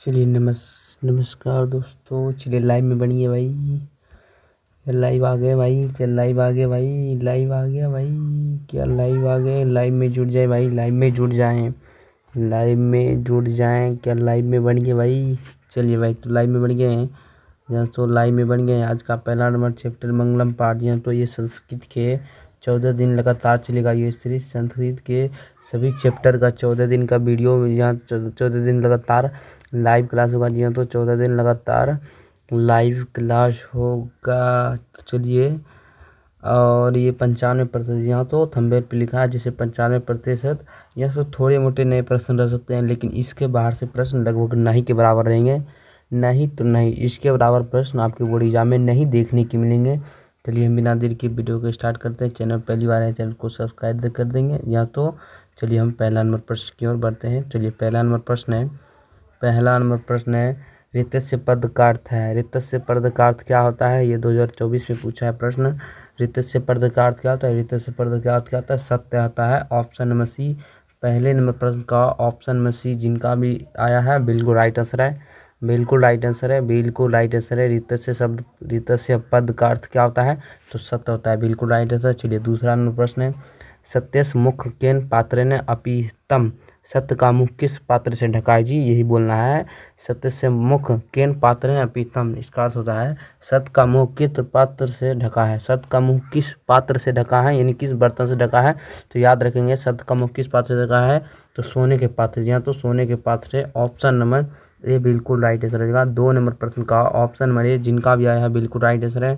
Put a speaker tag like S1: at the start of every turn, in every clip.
S1: चलिए नमस्कार दोस्तों। चलिए लाइव में बनिए भाई। लाइव आ गए भाई, चल लाइव आ गए भाई, लाइव आ गया भाई। क्या लाइव आ गए? लाइव में जुड़ जाए भाई, लाइव में जुड़ जाएं, लाइव में जुड़ जाएं। क्या लाइव में बन गए भाई? चलिए भाई, तो लाइव में बन गए हैं। यहाँ तो लाइव में बन गए हैं। आज का पहला नंबर चैप्टर मंगलम पाठ। यहाँ तो ये संस्कृत के 14 दिन लगातार चलेगा ये सीरीज। संस्कृत के सभी चैप्टर का 14 दिन का वीडियो यहाँ 14 दिन लगातार लाइव क्लास होगा। जी हाँ, तो 14 दिन लगातार लाइव क्लास होगा। तो चलिए, और ये 95%, यहाँ तो थंबनेल पे लिखा है जैसे 95%। यहाँ से थोड़े मोटे नए प्रश्न रह सकते हैं, लेकिन इसके बाहर से प्रश्न लगभग नहीं के बराबर रहेंगे। नहीं तो नहीं, इसके बराबर प्रश्न आपके बोर्ड एग्जाम में नहीं देखने के मिलेंगे। चलिए हम बिना देर के वीडियो को स्टार्ट करते हैं। चैनल पहली बार है, चैनल को सब्सक्राइब कर देंगे। यहाँ तो चलिए हम पहला नंबर प्रश्न की ओर बढ़ते हैं। चलिए पहला नंबर प्रश्न है ऋतस्य पद का अर्थ है। ऋतस्य पद का अर्थ क्या होता है? ये 2024 में पूछा है प्रश्न। ऋतस्य पद का अर्थ क्या होता है? ऋतस्य पद का अर्थ क्या होता है? सत्य आता है। Option number C. पहले नंबर प्रश्न का ऑप्शन नंबर सी जिनका भी आया है बिल्कुल राइट आंसर है, बिल्कुल राइट आंसर है, बिल्कुल राइट आंसर है। ऋतस्य पद का अर्थ क्या होता है? तो सत्य होता है, बिल्कुल राइट आंसर। चलिए दूसरा नंबर प्रश्न है सत्यस मुख केन पात्रेण अपीतम। सत्य का मुख किस पात्र से ढका है? जी यही बोलना है। सत्य से मुख केन पात्रेण अपीतम, इसका अर्थ होता है सत्य का मुख किस पात्र से ढका है। सत्य का मुख किस पात्र से ढका है, यानी किस बर्तन से ढका है। तो याद रखेंगे सत्य का मुख किस पात्र से ढका है, तो सोने के पात्र। यहाँ तो सोने के पात्र से ऑप्शन नंबर ए बिल्कुल राइट आंसर रहेगा। 2 नंबर प्रश्न का ऑप्शन नंबर ए जिनका भी आया है बिल्कुल राइट आंसर है।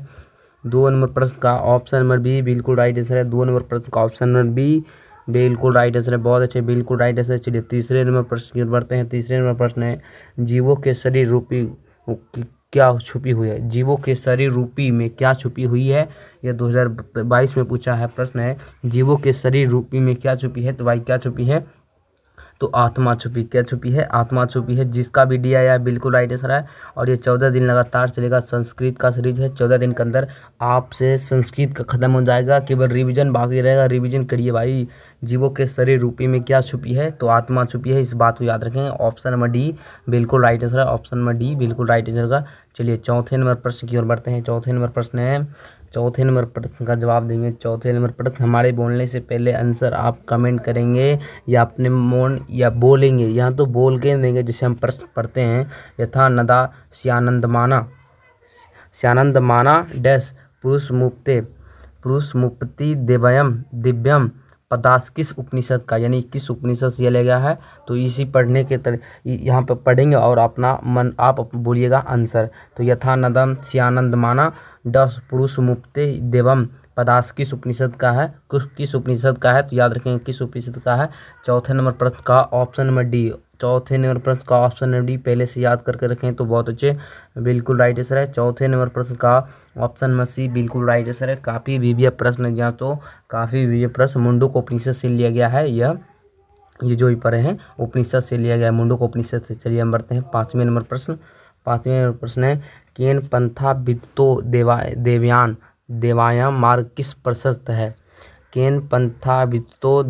S1: 2 नंबर प्रश्न का ऑप्शन नंबर बी बिल्कुल राइट आंसर है। 2 नंबर प्रश्न का ऑप्शन नंबर बी बिल्कुल राइट आंसर है। बहुत अच्छे, बिल्कुल राइट आंसर। चलिए तीसरे नंबर प्रश्न की ओर बढ़ते हैं। तीसरे नंबर प्रश्न है जीवों के शरीर रूपी क्या छुपी हुई है। जीवों के शरीर रूपी में क्या छुपी हुई है? यह 2022 में पूछा है प्रश्न है जीवों के शरीर रूपी में क्या छुपी है। तो भाई क्या छुपी है? तो आत्मा छुपी। क्या छुपी है? आत्मा छुपी है। जिसका भी डी आया बिल्कुल राइट आंसर है। और ये 14 दिन लगातार चलेगा। संस्कृत का सीरीज है। 14 दिन के अंदर आपसे संस्कृत का खत्म हो जाएगा, केवल रिवीजन बाकी रहेगा। रिवीजन करिए भाई। जीवों के शरीर रूपी में क्या छुपी है? तो आत्मा छुपी है। इस बात को याद रखें। ऑप्शन नंबर डी बिल्कुल राइट आंसर है। ऑप्शन नंबर डी बिल्कुल राइट आंसर का। चलिए चौथे नंबर प्रश्न की ओर बढ़ते हैं। चौथे नंबर प्रश्न है, चौथे नंबर प्रश्न का जवाब देंगे। चौथे नंबर प्रश्न हमारे बोलने से पहले आंसर आप कमेंट करेंगे या अपने मौन या बोलेंगे। यहाँ तो बोल के देंगे। जैसे हम प्रश्न पढ़ते हैं यथा नदा स्यानंद माना डैश पुरुष मुक्ति दिव्यम पदास किस उपनिषद का, यानी किस उपनिषद से लिया गया है। तो इसी पढ़ने के यहाँ पर पढ़ेंगे और अपना मन आप बोलिएगा आंसर। तो यथा नदम स्यानंद माना दस पुरुष मुक्ति देवम पदास किस उपनिषद का है, किस उपनिषद का है। तो याद रखेंगे किस उपनिषद का है। चौथे नंबर प्रश्न का ऑप्शन नंबर डी। चौथे नंबर प्रश्न का ऑप्शन नंबर डी पहले से याद करके रखें तो बहुत अच्छे, बिल्कुल राइट आंसर है। चौथे नंबर प्रश्न का ऑप्शन नंबर सी बिल्कुल राइट आंसर है। काफ़ी वीवीए प्रश्न है यहाँ तो, काफ़ी वीवीए प्रश्न मुंडक उपनिषद से लिया गया है। ये जो ही पढ़े हैं उपनिषद से लिया गया है, मुंडक उपनिषद से। चलिए हम बढ़ते हैं 5वें नंबर प्रश्न। 5वें नंबर प्रश्न है केन पंथा वित्तो देवायाम मार्ग किस प्रशस्त है। केन पंथा वित्तो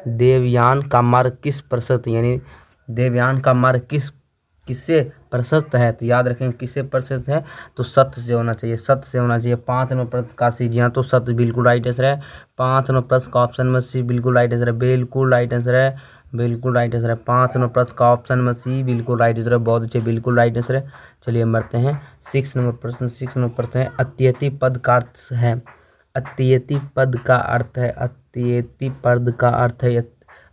S1: देवयान का मार्ग किस प्रशस्त, यानी देवयान का मार्ग किससे प्रशस्त है। तो याद रखें किससे प्रशस्त है, तो सत्य से होना चाहिए, सत्य से होना चाहिए। 5 नंबर प्रश्न का सी जी हाँ, तो सत्य बिल्कुल राइट आंसर है। 5 नंबर प्रश्न का ऑप्शन नंबर सी बिल्कुल राइट आंसर है, बिल्कुल राइट आंसर है, बिल्कुल राइट आंसर है। 5 नंबर प्रश्न का ऑप्शन नंबर सी बिल्कुल राइट आंसर है। बहुत अच्छे, बिल्कुल राइट आंसर है। चलिए हम बढ़ते हैं 6 नंबर प्रश्न। 6 नंबर प्रश्न है अत्यति पद का अर्थ है। अत्यति पद का अर्थ है। अत्यति पद का अर्थ है।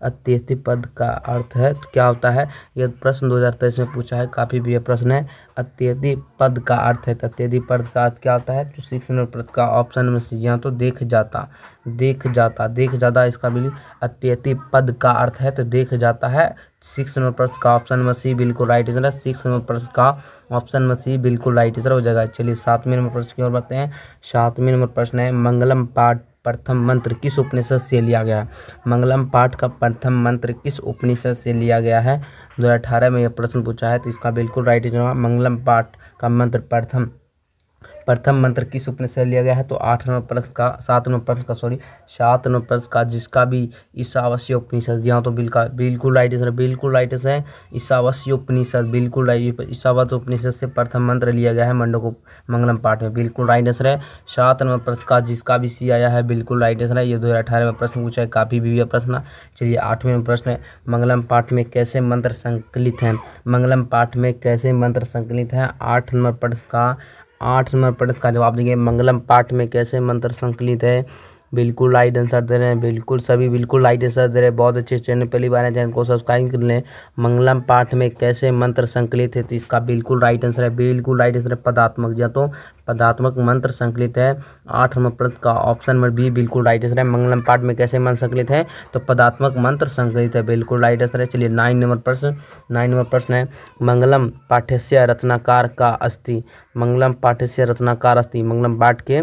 S1: अत्यति पद का अर्थ है तो क्या होता है। यह प्रश्न 2023 में पूछा है, काफ़ी भी यह प्रश्न है। अत्यधि पद का अर्थ है, तो अत्यधि पद का अर्थ क्या होता है। तो 6 नंबर प्रश्न का ऑप्शन में से यहाँ तो देख जाता इसका भी अत्यधि पद का अर्थ है, तो देख जाता है। 6 नंबर प्रश्न का ऑप्शन नंबर सी बिल्कुल राइट आंसर है। 6 नंबर प्रश्न का ऑप्शन नंबर सी बिल्कुल राइट आंसर हो जाएगा। चलिए 7वें नंबर प्रश्न की ओर बढ़ते हैं। 7वें नंबर प्रश्न है मंगलम पाठ प्रथम मंत्र किस उपनिषद से लिया गया है। मंगलम पाठ का प्रथम मंत्र किस उपनिषद से लिया गया है। 2018 में यह प्रश्न पूछा है, तो इसका बिल्कुल राइट आंसर होगा मंगलम पाठ का मंत्र प्रथम मंत्र किस उपनिषद से लिया गया है? तो 7 नंबर प्रश्न का जिसका भी ईशावास्य उपनिषद, यहाँ तो बिल्कुल राइट है, बिल्कुल राइट है। ईशावास्य उपनिषद बिल्कुल राइट, ईशावास्य उपनिषद से प्रथम मंत्र लिया गया है मंडको मंगलम पाठ में, बिल्कुल राइट आंसर है। 7 नंबर प्रश्न का जिसका भी सी आया है बिल्कुल राइट आंसर है। ये 2018 में प्रश्न पूछा है, काफी भी प्रश्न। चलिए 8वें प्रश्न है, मंगलम पाठ में कैसे मंत्र संकलित हैं? मंगलम पाठ में कैसे मंत्र संकलित हैं? 8 नंबर प्रश्न का जवाब देंगे, मंगलम पाठ में कैसे मंत्र संकलित है? बिल्कुल राइट आंसर दे रहे हैं, बिल्कुल सभी बिल्कुल राइट आंसर दे रहे हैं, बहुत अच्छे। चैनल पहली बार है, चैनल को सब्सक्राइब कर लें। मंगलम पाठ में कैसे मंत्र संकलित है? तो इसका बिल्कुल राइट आंसर है, बिल्कुल राइट आंसर है पदात्मक, या तो पदात्मक मंत्र संकलित है। 8 नंबर प्रश्न का ऑप्शन नंबर बी बिल्कुल राइट आंसर है। मंगलम पाठ में कैसे मंत्र संकलित है? तो पदात्मक मंत्र संकलित है, बिल्कुल राइट आंसर है। चलिए 9 नंबर प्रश्न है, मंगलम पाठ्यस्य रचनाकार का अस्ति। मंगलम पाठ्यस्य रचनाकार अस्ति, मंगलम पाठ के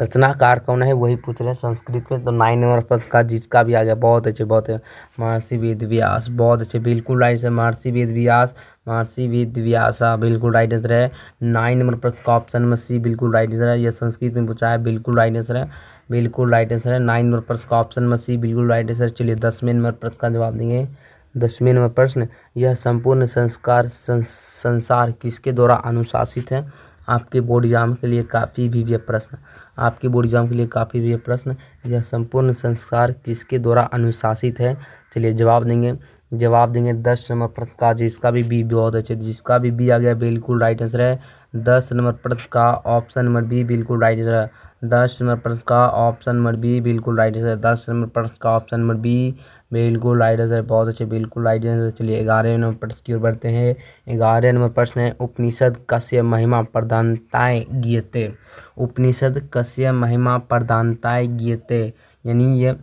S1: रचनाकार कौन है वही पूछ रहे हैं संस्कृत में। तो 9 नंबर प्रश्न का जिसका भी आ गया, बहुत अच्छे बहुत है। महर्षि वेद व्यास, बहुत अच्छे, बिल्कुल राइट है। महर्षि वेद व्यास बिल्कुल राइट आंसर है। 9 नंबर प्रश्न का ऑप्शन नंबर सी बिल्कुल राइट आंसर है। यह संस्कृत में पूछा है, बिल्कुल राइट आंसर है, बिल्कुल राइट आंसर है। 9 नंबर प्रश्न का ऑप्शन नंबर सी बिल्कुल राइट आंसर। चलिए 10वें नंबर प्रश्न का जवाब देंगे। 10वें नंबर प्रश्न, यह संपूर्ण संसार किसके द्वारा अनुशासित है? आपके बोर्ड एग्जाम के लिए काफ़ी भी प्रश्न, आपके बोर्ड एग्जाम के लिए काफ़ी भी प्रश्न, यह संपूर्ण संसार किसके द्वारा अनुशासित है? चलिए जवाब देंगे 10 नंबर प्रश्न का जिसका भी बी, बहुत अच्छे, जिसका भी बी आ गया बिल्कुल राइट आंसर है। 10 नंबर प्रश्न का ऑप्शन नंबर बी बिल्कुल राइट आंसर है। 10 नंबर प्रश्न का ऑप्शन नंबर बी बिल्कुल राइट आंसर है। 10 नंबर प्रश्न का ऑप्शन नंबर बी बिल्कुल राइट आंसर, बहुत अच्छे, बिल्कुल राइट आंसर। चलिए 11वें नंबर प्रश्न की ओर बढ़ते हैं। 11वें नंबर प्रश्न है, उपनिषद कस्य महिमा प्रधानताय गीयते। उपनिषद कस्य महिमा प्रधानताय गीयते, यानी ये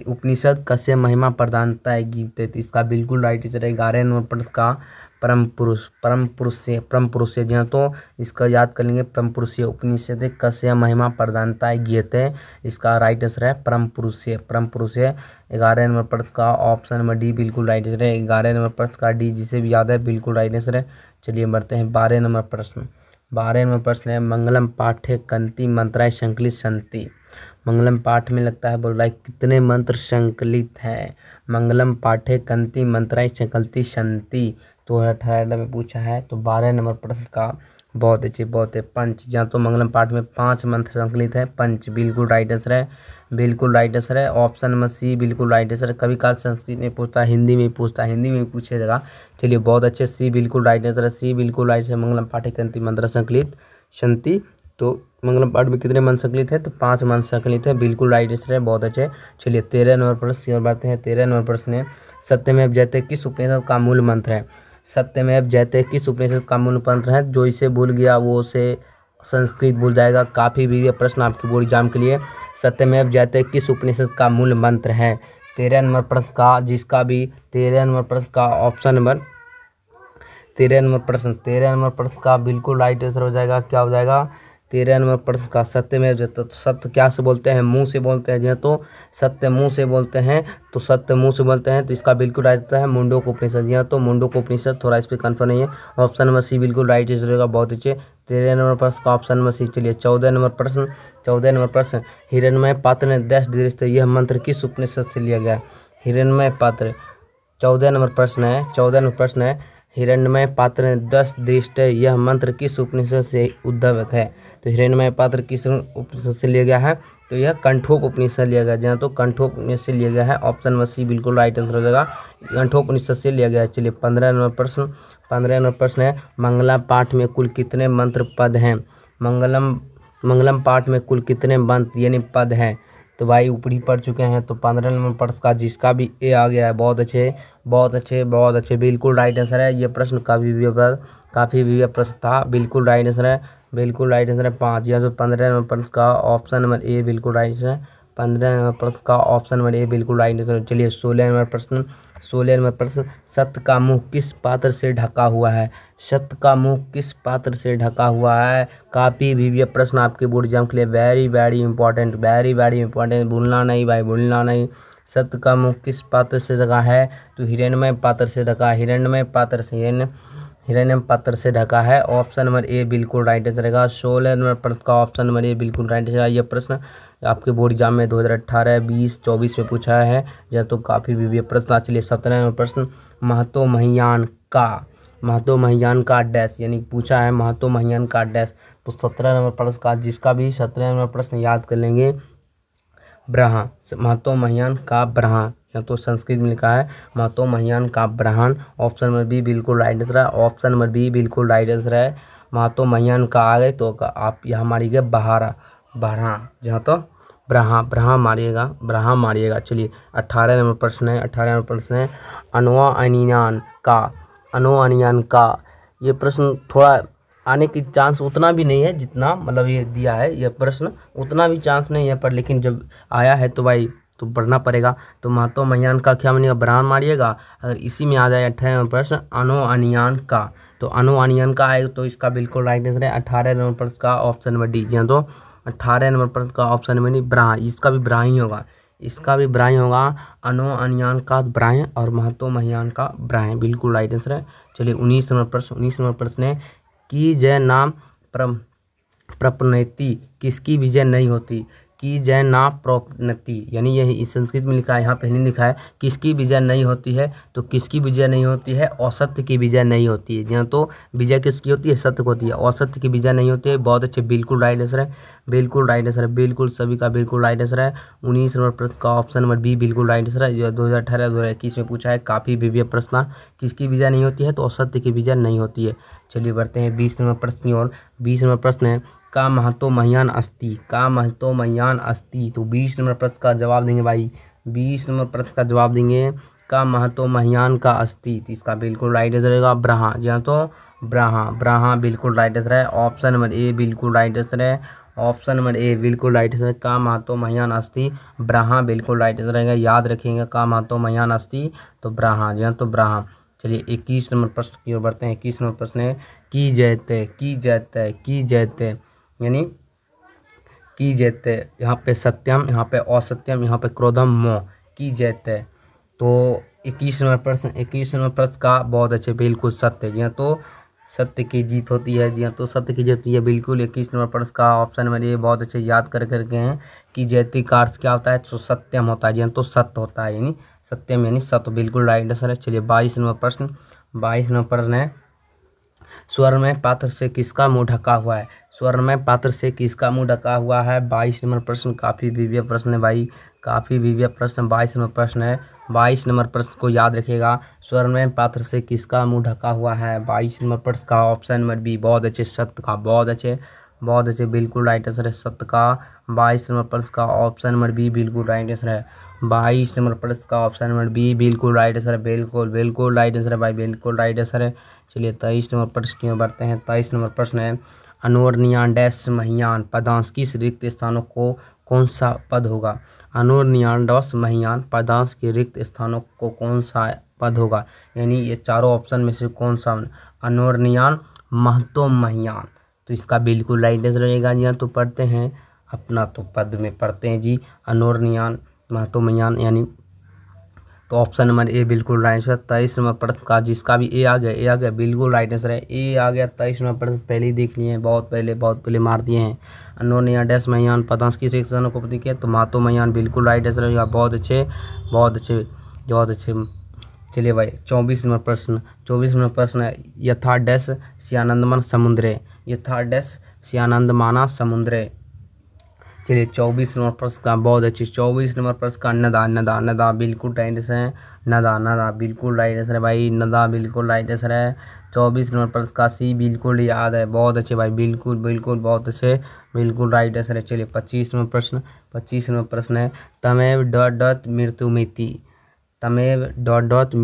S1: उपनिषद कस्य महिमा प्रधानताय गीयते। तो इसका बिल्कुल राइट आंसर है। 11वें नंबर प्रश्न का परम पुरुष से जी हाँ, तो इसका याद कर लेंगे, परम पुरुष से उपनिषद कस्य महिमा प्रधानताय गीयते, इसका राइट आंसर है परम पुरुष से। 11वें नंबर प्रश्न का ऑप्शन नंबर डी बिल्कुल राइट आंसर है। 11वें नंबर प्रश्न का डी जिसे भी याद है बिल्कुल राइट आंसर है। चलिए बढ़ते हैं 12वें नंबर प्रश्न। 12वें नंबर प्रश्न है, मंगलम पाठे कंति मंत्राय संकलित संति। मंगलम पाठ में लगता है बोल रहा है कितने मंत्र संकलित है? मंगलम पाठे कंति मंत्राय संकलित संति, तो 18 में पूछा है। तो 12 नंबर प्रश्न का बहुत अच्छे बहुत है पंच, जहाँ तो मंगलम पाठ में 5 मंत्र संकलित है, पंच बिल्कुल राइट आंसर है, बिल्कुल राइट आंसर है। ऑप्शन नंबर सी बिल्कुल राइट आंसर है। कभी काल संस्कृत में पूछता है, हिंदी में पूछता है, हिंदी में पूछेगा। चलिए बहुत अच्छे, सी बिल्कुल राइट आंसर है, सी बिल्कुल राइट है। मंगलम पाठे कंति मंत्र संकलित संति, तो मंगलम पाठ में कितने मंत्र संकलित है? तो 5 मंत्र संकलित है, बिल्कुल राइट आंसर है, बहुत अच्छे। चलिए 13 नंबर प्रश्न की ओर बढ़ते हैं। 13 नंबर प्रश्न है, सत्यमेव जयते किस उपनिषद का मूल मंत्र है? सत्यमेव जयते किस उपनिषद का मूल मंत्र है? जो इसे भूल गया वो उसे संस्कृत भूल जाएगा, काफ़ी भी प्रश्न आपके बोर्ड एग्जाम के लिए। सत्यमेव जयते किस उपनिषद का मूल मंत्र है? 13 नंबर प्रश्न का जिसका भी 13 नंबर प्रश्न का ऑप्शन नंबर 13 नंबर प्रश्न का बिल्कुल राइट आंसर हो जाएगा, क्या हो जाएगा? 13 नंबर प्रश्न का सत्यमेव जयते। तो सत्य क्या से बोलते हैं? मुंह से बोलते हैं, तो सत्य मुंह से बोलते हैं, तो सत्य मुंह से बोलते हैं, तो इसका बिल्कुल राइट आंसर है मुंडको उपनिषद। जी हाँ, तो मुंडको उपनिषद, थोड़ा इस पर कन्फर्म नहीं है। ऑप्शन नंबर सी बिल्कुल राइट आंसर होगा, बहुत अच्छे। 13 नंबर प्रश्न का ऑप्शन नंबर सी। चलिए 14 नंबर प्रश्न, हिरण्मय पात्र ने डैश दृष्ट, यह मंत्र किस उपनिषद से लिया गया? हिरण्मय पात्र, 14 नंबर प्रश्न है, हिरण्मय पात्र ने 10 दृष्ट, यह मंत्र किस उपनिषद से उद्भवित है? तो हिरण्मय पात्र किस उपनिषद से लिया गया है? तो यह कंठोप उपनिषद लिया गया, जहाँ तो कंठोप उपनिषद से लिया गया है। ऑप्शन नंबर सी बिल्कुल राइट आंसर हो जाएगा, कंठोप उपनिषद से लिया गया है। चलिए 15 नंबर प्रश्न है, मंगलम पाठ में कुल कितने मंत्र पद हैं? मंगलम पाठ में कुल कितने मंत्र यानी पद हैं? तो भाई ऊपरी पढ़ चुके हैं। तो 15 नंबर प्रश्न का जिसका भी ए आ गया है, बहुत अच्छे, बिल्कुल राइट आंसर है। ये प्रश्न काफ़ी भी प्रश्न था, बिल्कुल राइट आंसर है, बिल्कुल राइट आंसर है 5। यहाँ से 15 नंबर प्रश्न का ऑप्शन नंबर ए बिल्कुल राइट आंसर है। 15 नंबर प्रश्न का ऑप्शन नंबर ए बिल्कुल राइट आंसर है। चलिए 16 नंबर प्रश्न, सत्य का मुंह किस पात्र से ढका हुआ है? सत्य का मुंह किस पात्र से ढका हुआ है? काफ़ी भी प्रश्न आपके बोर्ड एग्जाम के लिए वेरी इंपॉर्टेंट, भूलना नहीं भाई, भूलना नहीं। सत्य का मुंह किस पात्र से ढका है? तो हिरण्मय पात्र से ढका, हिरण्मय पात्र से हिरण्यम पत्र से ढका है। ऑप्शन नंबर ए बिल्कुल राइट आंसर रहेगा। 16 नंबर प्रश्न का ऑप्शन नंबर ए बिल्कुल राइट आंसर। ये प्रश्न आपके बोर्ड एग्जाम में 2018, 20, 24 में पूछा है, यह तो काफ़ी भी प्रश्न। चलिए 17 नंबर प्रश्न, महतो महियान का डैश, यानी पूछा है महतो महियान का डैश। तो 17 नंबर प्रश्न का जिसका भी 17 नंबर प्रश्न याद कर लेंगे, ब्रहा, महतो महियान का ब्रहा, या तो संस्कृत में लिखा है महतो महियान का ब्रहान। ऑप्शन नंबर बी बिल्कुल राइट आंसर है। ऑप्शन नंबर बी बिल्कुल राइट आंसर है। महतो महियान का आ गए तो आप यहाँ मारिएगा बरहा, जहाँ तो ब्रहा मारिएगा। चलिए 18 नंबर प्रश्न है। 18 नंबर प्रश्न है, अनोअनियान का। ये प्रश्न थोड़ा आने की चांस उतना भी नहीं है जितना मतलब ये दिया है, ये प्रश्न उतना भी चांस नहीं है, पर लेकिन जब आया है तो भाई तो पढ़ना पड़ेगा। तो महतो महियान का क्या बनेगा, ब्रहान मारिएगा। अगर इसी में आ जाए 18 नंबर प्रश्न अनोअनियान का, तो अनोअनियान का आएगा तो इसका बिल्कुल राइट आंसर है 18 नंबर प्रश्न का ऑप्शन नंबर डी। जी तो 18 नंबर प्रश्न का ऑप्शन नंबर डी ब्रहा, इसका भी ब्रहा ही होगा, अनोअनियान का ब्राह्य और महतो महियान का ब्राह्य, बिल्कुल राइट आंसर है। चलिए 19 नंबर प्रश्न है, की जय नाम प्रपन्नति किसकी विजय नहीं होती। की जय नाम प्रपन्नति, यानी यही संस्कृत में लिखा है, यहाँ पहले लिखा है किसकी विजय नहीं होती है, तो किसकी विजय नहीं होती है, असत्य की विजय नहीं होती है। यहाँ तो विजय किसकी होती है, सत्य को होती है, असत्य की विजय नहीं होती है। बहुत अच्छे, बिल्कुल राइट आंसर है, बिल्कुल सभी का बिल्कुल राइट आंसर है। 19 नंबर प्रश्न का ऑप्शन नंबर बी बिल्कुल राइट आंसर है। जो 2018-2021 में पूछा है, काफ़ी विजय प्रश्न, किसकी विजय नहीं होती है, तो असत्य की विजय नहीं होती है। चलिए बढ़ते हैं 20 नंबर प्रश्न की ओर। 20 नंबर प्रश्न है, का महतो महियान अस्ति। तो 20 नंबर प्रश्न का जवाब देंगे भाई, 20 नंबर प्रश्न का जवाब देंगे का महतो महियान का अस्ति। इसका बिल्कुल राइट आंसर रहेगा ब्रहा, जहाँ तो ब्रहा बिल्कुल राइट आंसर है। ऑप्शन नंबर ए बिल्कुल राइट आंसर है। ऑप्शन नंबर ए बिल्कुल राइट आंसर, का महतो महियान अस्ति ब्रहा बिल्कुल राइट आंसर रहेगा। याद रखिएगा का महतो महियान अस्ति तो ब्रहा, जहाँ तो ब्रहा। चलिए 21 नंबर प्रश्न की ओर बढ़ते हैं। 21 नंबर प्रश्न है, की जयते, यानी की जयते, यहाँ पे सत्यम, यहाँ पे असत्यम, यहाँ पे क्रोधम मोह, की जयते। तो 21 नंबर प्रश्न का बहुत अच्छे, बिल्कुल सत्य, जी हाँ तो सत्य की जीत होती है, जी हाँ तो सत्य की जीत होती है, बिल्कुल। 21 नंबर प्रश्न का ऑप्शन नंबर ये बहुत अच्छे याद करके हैं कि जयती का अर्थ क्या होता है, तो सत्यम होता है, जी हाँ तो सत्य होता है, यानी सत्यम यानी सत्य, बिल्कुल राइट आंसर है। चलिए 22 नंबर प्रश्न है, स्वर्ण में पात्र से किसका मुंह ढका हुआ है। स्वर्ण में पात्र से किसका मुंह ढका हुआ है। 22 नंबर प्रश्न काफ़ी विविध प्रश्न है भाई, काफ़ी विविध प्रश्न। 22 नंबर प्रश्न है, 22 नंबर प्रश्न को याद रखिएगा, स्वर्ण में पात्र से किसका मुंह ढका हुआ है। 22 नंबर प्रश्न का ऑप्शन नंबर बी, बहुत अच्छे, सत्य का, बहुत अच्छे बिल्कुल राइट आंसर है सत्य का। 22 नंबर प्रश्न का ऑप्शन नंबर बी बिल्कुल राइट आंसर है। 22 नंबर प्रश्न का ऑप्शन नंबर बी बिल्कुल राइट आंसर है, बिल्कुल राइट आंसर है भाई, बिल्कुल राइट आंसर है। चलिए 23 नंबर प्रश्न की ओर बढ़ते हैं। 23 नंबर प्रश्न है, अनोरनियान डैश महियान पदांश किस रिक्त स्थानों को कौन सा पद होगा। अनोरनियान डैश महियान पदांश के रिक्त स्थानों को कौन सा पद होगा, यानी ये चारों ऑप्शन में से कौन सा। अनोरनियान, महतो महियान, तो इसका बिल्कुल राइट आंसर रहेगा। जी हाँ तो पढ़ते हैं अपना, तो पद में पढ़ते हैं जी, अनोरनियान महतो महियान, यानी तो ऑप्शन नंबर ए बिल्कुल राइट आंसर। 23 नंबर प्रश्न का जिसका भी ए आ गया बिल्कुल राइट आंसर है, ए आ गया। 23 नंबर प्रश्न पहले ही देख लिए हैं, बहुत पहले मार दिए हैं। अनोनिया डैश महियान पदांश की सेक्शन को प्रतीक है, तो महतो महियान बिल्कुल राइट आंसर है। बहुत अच्छे। चलिए भाई 24 नंबर प्रश्न है, यथा डैश सियानंदमान समुद्रे। चलिए 24 नंबर प्रश्न का बहुत अच्छी, 24 नंबर प्रश्न का नदा बिल्कुल राइट आंसर है। नदा बिल्कुल राइट आंसर है भाई, नदा बिल्कुल राइट आंसर है। 24 नंबर प्रश्न का सी बिल्कुल याद है, बहुत अच्छे भाई, बिल्कुल बहुत अच्छे, बिल्कुल राइट आंसर है। चलिए 25 नंबर प्रश्न है, तमेव डॉट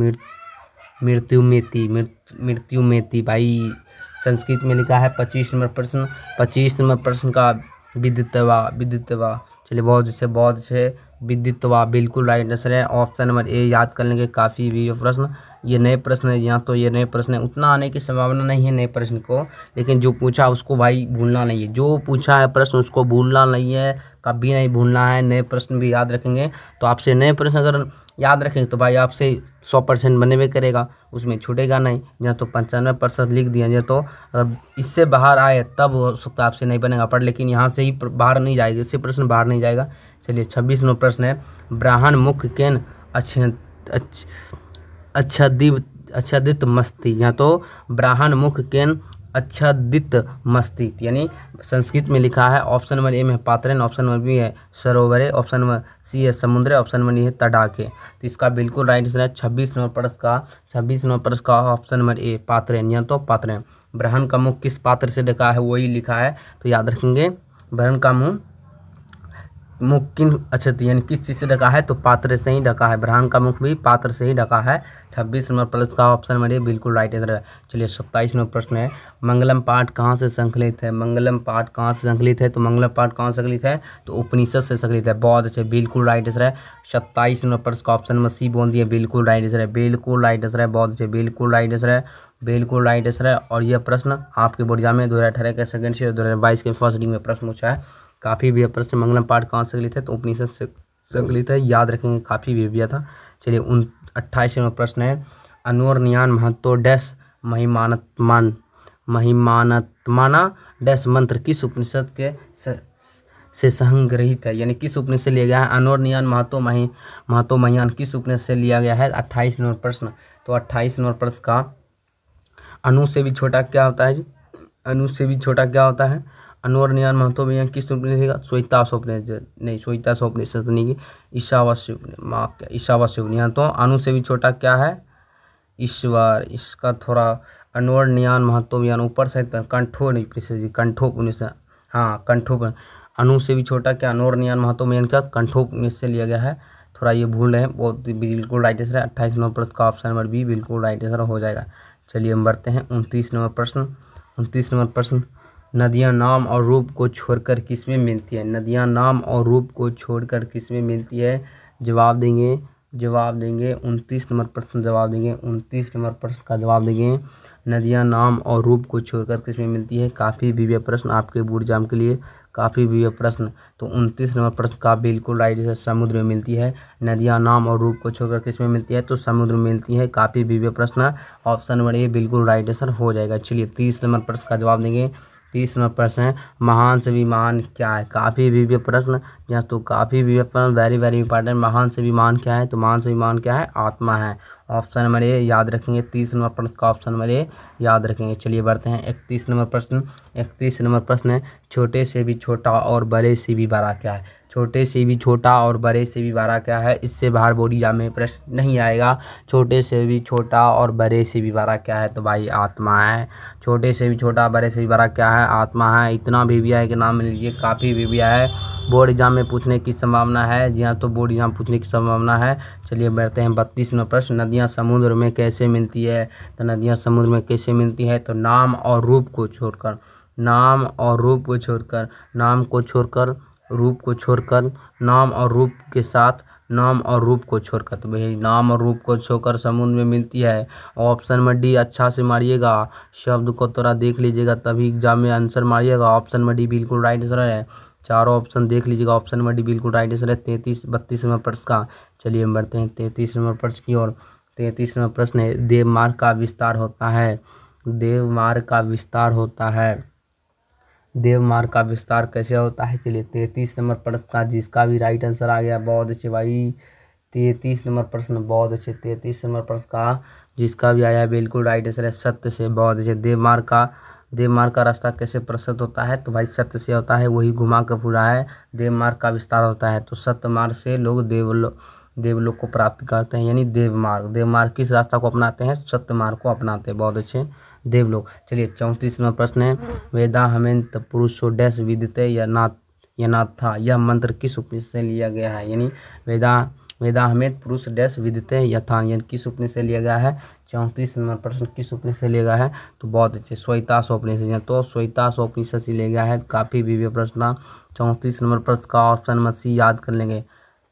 S1: मृत्युमेति भाई, संस्कृत में लिखा है। 25 नंबर प्रश्न का विदित्वा। चलिए बहुत अच्छे, विदित्वा बिल्कुल राइट आंसर है। ऑप्शन नंबर ए याद कर लेंगे, काफ़ी भी प्रश्न ये नए प्रश्न है, यहाँ तो ये नए प्रश्न है, उतना आने की संभावना नहीं है नए प्रश्न को, लेकिन जो पूछा उसको भाई भूलना नहीं है, जो पूछा है प्रश्न उसको भूलना नहीं है, कभी नहीं भूलना है। नए प्रश्न भी याद रखेंगे तो आपसे नए प्रश्न अगर याद रखेंगे तो भाई आपसे 100% बने हुए करेगा, उसमें छूटेगा नहीं। यहाँ तो 95% लिख दिया, यहाँ तो अगर इससे बाहर आए तब हो सकता है आपसे नहीं बनेगा पर, लेकिन यहाँ से ही बाहर नहीं जाएगा, इससे प्रश्न बाहर नहीं जाएगा। चलिए 26 नंबर प्रश्न है, ब्राह्मण मुख केन आच्छादित मस्ती। यहाँ तो ब्राह्मण मुख केन आच्छादित मस्ती, यानी संस्कृत में लिखा है। ऑप्शन नंबर ए में पात्रेन, ऑप्शन नंबर बी है सरोवरे, ऑप्शन नंबर सी है समुद्र, ऑप्शन नंबर डी है तडाके। तो इसका बिल्कुल राइट आंसर है 26 नंबर प्रश्न का ऑप्शन नंबर ए पात्रेन। यहाँ तो पात्रेन, ब्राह्मण का मुख किस पात्र से ढका है वही लिखा है, तो याद रखेंगे ब्राह्मण का मुख किन यानी किस चीज़ से ढका है, तो पात्र से ही ढका है, ब्राह्मण का मुख भी पात्र से ही ढका है। 26 नंबर प्रश्न का ऑप्शन नंबर ए बिल्कुल राइट आंसर है। चलिए 27 नंबर प्रश्न है, मंगलम पाठ कहाँ से संकलित है। मंगलम पाठ कहाँ से संकलित है, तो मंगलम पाठ कहाँ से संकलित है, तो उपनिषद से संकलित है। बहुत अच्छे, बिल्कुल राइट आंसर है। 27 नंबर प्रश्न का ऑप्शन नंबर सी बोल दिए, बिल्कुल राइट आंसर है, बिल्कुल राइट आंसर है। बहुत अच्छे, बिल्कुल राइट आंसर है, बिल्कुल राइट आंसर है। और यह प्रश्न आपके बोर्ड एग्जाम में 2018 के सेकंड से 2022 के फर्स्ट रिंग में प्रश्न पूछा है। काफ़ी भी प्रश्न, मंगलम पाठ कहाँ से संकलित है, तो उपनिषद से संकलित है, याद रखेंगे, काफ़ी भी दिया था। चलिए 28 नंबर प्रश्न है, अनोरनियान महत्व डैश महिमानत्माना डैश मंत्र किस उपनिषद के से संग्रहित है, यानी किस उपनिषद से लिया गया है। अनोरनियान महत्व महियान किस उपनिषद से लिया गया है। 28 नंबर प्रश्न, तो 28 नंबर प्रश्न का अनु से भी छोटा क्या होता है जी, अनु से भी छोटा क्या होता है। अनोरनियान महत्व में किस उपनिषद, श्वेतासोपनिषद नहीं, श्वेतासोपनिषद नहीं की ईशावास्य उपनिषद। तो अनु से भी छोटा क्या है, ईश्वर। इसका थोड़ा अनोरनियान महत्व ऊपर से कंठो नहीं जी, कंठोपनिषद, हाँ कंठोप। अनु से भी छोटा क्या, अनोरनियान महत्व में क्या कंठोपनिषद से लिया गया है, थोड़ा ये भूल रहे हैं, बहुत बिल्कुल राइट आंसर है। 28 नंबर प्रश्न का ऑप्शन नंबर बी बिल्कुल राइट आंसर हो जाएगा। चलिए हम बढ़ते हैं 29 नंबर प्रश्न। 29 नंबर प्रश्न, नदियाँ नाम और रूप को छोड़कर किसमें मिलती है। नदियाँ नाम और रूप को छोड़कर किसमें मिलती है, जवाब देंगे 29 नंबर प्रश्न जवाब देंगे, 29 नंबर प्रश्न का जवाब देंगे, नदियाँ नाम और रूप को छोड़कर किसमें मिलती है। काफ़ी विवय प्रश्न आपके बोर्ड एग्जाम के लिए, काफ़ी विवय प्रश्न। तो 29 नंबर प्रश्न का बिल्कुल राइट है, समुद्र में मिलती है। नदियाँ नाम और रूप को छोड़कर किसमें मिलती है, तो समुद्र में मिलती है। काफ़ी विवय प्रश्न, ऑप्शन नंबर ए बिल्कुल राइट आंसर हो जाएगा। चलिए 30 नंबर प्रश्न का जवाब देंगे। 30 नंबर प्रश्न है, महान से भी महान क्या है। काफ़ी विवय प्रश्न, यहाँ तो काफ़ी विवय प्रश्न, वेरी वेरी इंपॉर्टेंट। महान से भी महान क्या है, तो महान से भी महान क्या है, आत्मा है। ऑप्शन नंबर ए याद रखेंगे, 30 नंबर प्रश्न का ऑप्शन नंबर ए याद रखेंगे। चलिए बढ़ते हैं 31 नंबर प्रश्न। 31 नंबर प्रश्न है, छोटे से भी छोटा और बड़े से भी बड़ा क्या है। छोटे से भी छोटा और बड़े से भी बड़ा क्या है, इससे बाहर बोर्ड एग्जाम में प्रश्न नहीं आएगा। छोटे से भी छोटा और बड़े से भी बड़ा क्या है, तो भाई आत्मा है। छोटे से भी छोटा बड़े से भी बड़ा क्या है, आत्मा है। इतना विवया है कि नाम लीजिए, काफ़ी विवया है, बोर्ड एग्जाम में पूछने की संभावना है। जी हाँ, तो बोर्ड एग्जाम पूछने की संभावना है। चलिए बढ़ते हैं 32 नंबर प्रश्न, नदियाँ समुद्र में कैसे मिलती है। तो नदियाँ समुद्र में कैसे मिलती है, तो नाम और रूप को छोड़कर, नाम और रूप को छोड़कर, नाम को छोड़कर, रूप को छोड़कर, नाम और रूप के साथ, नाम और रूप को छोड़कर, तो भाई नाम और रूप को छोड़कर समुद्र में मिलती है। ऑप्शन नंबर डी अच्छा से मारिएगा, शब्द को थोड़ा देख लीजिएगा तभी एग्जाम में आंसर मारिएगा। ऑप्शन नंबर डी बिल्कुल राइट आंसर है। चारों ऑप्शन देख लीजिएगा, ऑप्शन नंबर डी बिल्कुल राइट आंसर है। 32 नंबर प्रश्न का, चलिए हम बढ़ते हैं 33 नंबर प्रश्न की ओर। 33 नंबर प्रश्न है, देवमार्ग का विस्तार होता है। देवमार्ग का विस्तार होता है, देवमार्ग का विस्तार कैसे होता है। चलिए 33 नंबर प्रश्न का जिसका भी राइट आंसर आ गया, बहुत अच्छे भाई। 33 नंबर प्रश्न बहुत अच्छे, 33 नंबर प्रश्न का जिसका भी आया बिल्कुल राइट आंसर है, सत्य से। बहुत अच्छे, देवमार्ग का रास्ता कैसे प्रस्तुत होता है, तो भाई सत्य से होता है, वही घुमा कर पूरा है। देवमार्ग का विस्तार होता है, तो सत्य मार्ग से लोग देवलोक को प्राप्त करते हैं, यानी देवमार्ग किस रास्ता को अपनाते हैं, सत्य मार्ग को अपनाते हैं। बहुत अच्छे, देवलोक। चलिए 34 नंबर प्रश्न है, वेदा हमेंत पुरुषो डैश विदिते या था, यह मंत्र किस उपनिषद से लिया गया है। यानी वेदा हमें पुरुष डैश विदिते यथा, यानी किस उपनिषद से लिया गया है। 34 नंबर प्रश्न किस उपनिषद से लिया गया है, तो बहुत अच्छे, श्वेतासोपनिषद, तो श्वेतासोपनिषद से लिया गया है। काफ़ी विवय प्रश्न था। 34 नंबर प्रश्न का ऑप्शन नंबर सी याद कर लेंगे।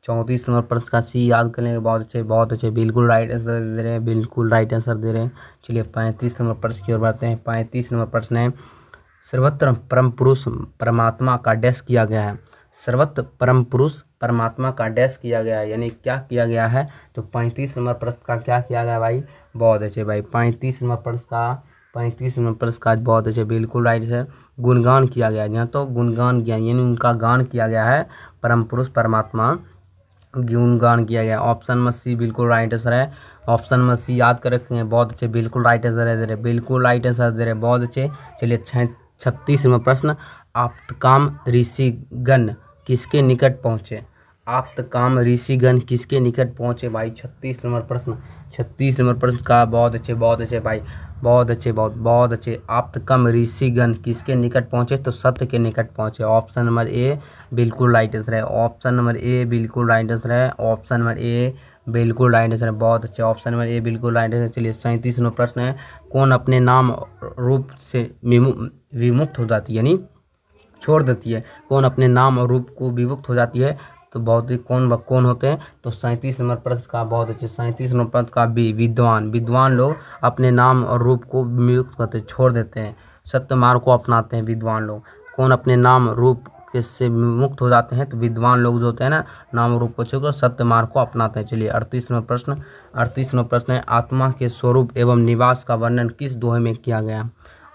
S1: 34 नंबर प्रश्न का सी याद कर लेंगे, बहुत अच्छे बिल्कुल राइट आंसर दे रहे हैं, बिल्कुल राइट आंसर दे रहे हैं। चलिए 35 नंबर प्रश्न की ओर बढ़ते हैं। 35 नंबर प्रश्न है, सर्वत्र परम पुरुष परमात्मा का डैश किया गया है। सर्वत्र परम पुरुष परमात्मा का डैश किया गया है, यानी क्या किया गया है? तो 35 नंबर प्रश्न का क्या किया गया भाई? बहुत अच्छे भाई, 35 नंबर प्रश्न का बहुत अच्छे बिल्कुल राइट है, गुणगान किया गया। यहाँ तो गुणगान किया, यानी उनका गान किया गया है, परम पुरुष परमात्मा गुणगान किया गया। ऑप्शन में सी बिल्कुल राइट आंसर है। ऑप्शन में सी याद कर रखे हैं, बहुत अच्छे बिल्कुल राइट आंसर दे रहे, बिल्कुल राइट आंसर दे रहे, बहुत अच्छे। चलिए 36 नंबर प्रश्न, आप्तकाम ऋषिगण किसके निकट पहुँचे? आप्तकाम ऋषिगण किसके निकट पहुँचे भाई? 36 नंबर प्रश्न का बहुत अच्छे भाई, बहुत अच्छे। आप्तकाम ऋषिगण किसके निकट पहुँचे? तो सत्य के निकट पहुँचे। ऑप्शन नंबर ए बिल्कुल राइट आंसर है। ऑप्शन नंबर ए बिल्कुल राइट आंसर है। ऑप्शन नंबर ए बिल्कुल राइट आंसर है, बहुत अच्छे। ऑप्शन नंबर ए बिल्कुल राइट आंसर। चलिए 37 नंबर प्रश्न है, कौन अपने नाम रूप से विमुक्त हो जाती है, यानी छोड़ देती है? कौन अपने नाम और रूप को विमुक्त हो जाती है? तो बहुत ही कौन होते हैं? तो 37 नंबर प्रश्न का बहुत अच्छे, 37 नंबर प्रश्न का बी विद्वान लोग अपने नाम और रूप को विमुक्त करते, छोड़ देते हैं, सत्य मार्ग को अपनाते हैं विद्वान लोग। कौन अपने नाम रूप से मुक्त हो जाते हैं? तो विद्वान लोग जो होते हैं ना, नाम रूप को छोड़कर सत्य मार्ग को अपनाते हैं। चलिए 38 नंबर प्रश्न है, आत्मा के स्वरूप एवं निवास का वर्णन किस दोहे में किया गया?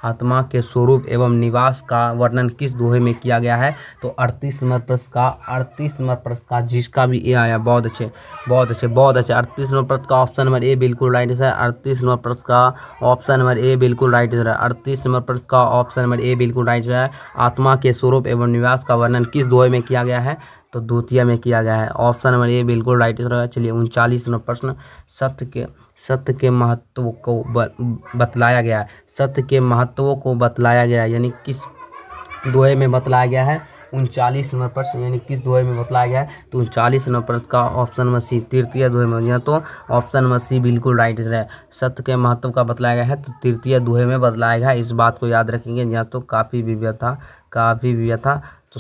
S1: आत्मा के स्वरूप एवं निवास का वर्णन किस दोहे में किया गया है? तो 38 नंबर प्रश्न का जिसका भी ए आया, बहुत अच्छे। 38 नंबर प्रश्न का ऑप्शन नंबर ए बिल्कुल राइट है। 38 नंबर प्रश्न का ऑप्शन नंबर ए बिल्कुल राइट है। 38 नंबर प्रश्न का ऑप्शन नंबर ए बिल्कुल राइट है। आत्मा के स्वरूप एवं निवास का वर्णन किस दोहे में किया गया है? तो द्वितीय में किया गया है। ऑप्शन नंबर ए बिल्कुल राइट है। चलिए 39 नंबर प्रश्न, सत्य के महत्व को बतलाया गया है। सत्य के महत्वों को बतलाया गया है, यानी किस दोहे में बतलाया गया है? 39 नंबर प्रश्न, यानी किस दोहे में बतलाया गया है? तो 39 नंबर प्रश्न का ऑप्शन नंबर सी तृतीय दोहे में। यहाँ तो ऑप्शन नंबर सी बिल्कुल राइट है। सत्य के महत्व का बतलाया गया है तो तृतीय दोहे में बतलाया गया है, इस बात को याद रखेंगे। यहाँ तो काफ़ी विव्यता था। तो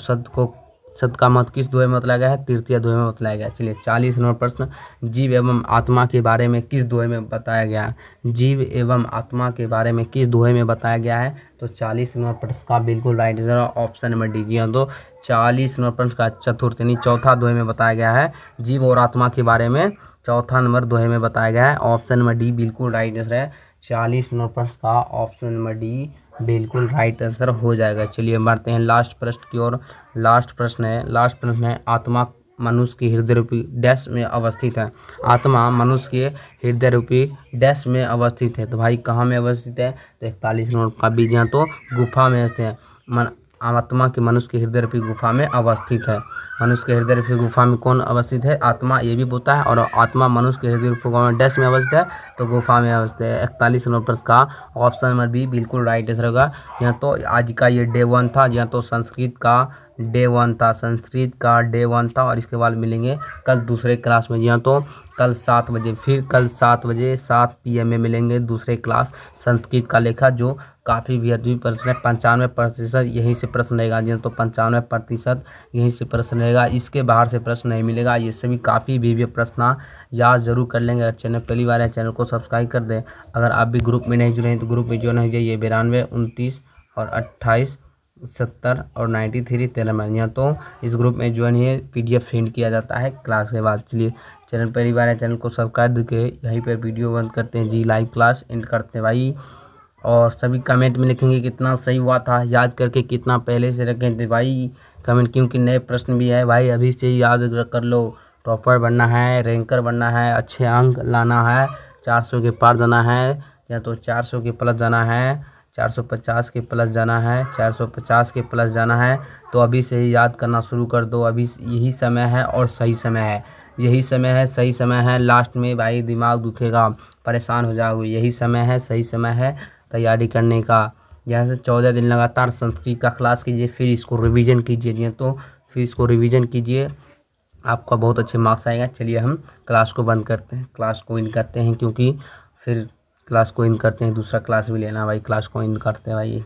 S1: सत्य का महत्व किस दोहे में बतलाया गया है? तृतीय दोहे में बतलाया गया है। चलिए 40 नंबर प्रश्न, जीव एवं आत्मा के बारे में किस दोहे में बताया गया है? जीव एवं आत्मा के बारे में किस दोहे में बताया गया है? तो 40 नंबर प्रश्न का बिल्कुल right answer option number D. जी तो 40 नंबर प्रश्न का चतुर्थ यानी चौथा दोहे में बताया गया है, जीव और आत्मा के बारे में चौथा नंबर दोहे में बताया गया है। ऑप्शन नंबर डी बिल्कुल राइट आंसर है। 40 नंबर प्रश्न का ऑप्शन नंबर डी बिल्कुल राइट आंसर हो जाएगा। चलिए बढ़ते हैं लास्ट प्रश्न की ओर। लास्ट प्रश्न है, आत्मा मनुष्य के हृदय रूपी डैश में अवस्थित है। आत्मा मनुष्य के हृदय रूपी डैश में अवस्थित है। तो भाई कहाँ में अवस्थित है? तो 41 नंबर का बीज, यहाँ तो गुफा में स्थित है। आत्मा के मनुष्य के हृदय रूपी गुफा में अवस्थित है। मनुष्य के हृदय रूपी गुफा में कौन अवस्थित है? आत्मा, ये भी बोलता है। और आत्मा मनुष्य के हृदय रूपी गुफा में डैश में अवस्थित है, तो गुफा में अवस्थित है। 41 नंबर प्रश्न का ऑप्शन नंबर बी बिल्कुल राइट आंसर होगा। यहाँ तो आज का ये डे 1 था, यहाँ तो संस्कृत का डे 1 था। और इसके बाद मिलेंगे कल दूसरे क्लास में। यहाँ तो कल 7 बजे 7 PM में मिलेंगे दूसरे क्लास संस्कृत का लेखा, जो काफ़ी भी प्रश्न है। 95% यहीं से प्रश्न रहेगा। जी तो 95% यहीं से प्रश्न रहेगा, इसके बाहर से प्रश्न नहीं मिलेगा। ये सभी काफ़ी भी प्रश्न याद जरूर कर लेंगे। अगर चैनल पहली बार है, चैनल को सब्सक्राइब कर दें। अगर आप भी ग्रुप में नहीं जुड़े हैं तो ग्रुप में ज्वाइन हो जाइए। 92 29 और 28 70 और 93 13 में। यहाँ तो इस ग्रुप में ज्वाइन है, PDF सेंड किया जाता है क्लास के बाद। चलिए चैनल पहली बार है, चैनल को सब्सक्राइब करके यहीं पर वीडियो बंद करते हैं जी, लाइव क्लास एंड करते हैं भाई। और सभी कमेंट में लिखेंगे कितना सही हुआ था, याद करके कितना पहले से रखें थे भाई कमेंट, क्योंकि नए प्रश्न भी है भाई, अभी से ही याद कर लो। टॉपर बनना है, रैंकर बनना है, अच्छे अंक लाना है, 400 के पार जाना है, या तो 400 के प्लस जाना है, 450 के प्लस जाना है, 450 के प्लस जाना है। तो अभी से ही याद करना शुरू कर दो। अभी यही समय है और सही समय है, यही समय है, सही समय है। लास्ट में भाई दिमाग दुखेगा, परेशान हो जाओगे। यही समय है, सही समय है तैयारी करने का। जैसे 14 दिन लगातार संस्कृत का क्लास कीजिए, फिर इसको रिवीजन कीजिए। तो फिर इसको रिवीजन कीजिए, आपका बहुत अच्छे मार्क्स आएगा। चलिए हम क्लास को बंद करते हैं, क्लास को इन करते हैं, क्योंकि फिर क्लास को इन करते हैं, दूसरा क्लास भी लेना भाई। क्लास को इन करते हैं भाई।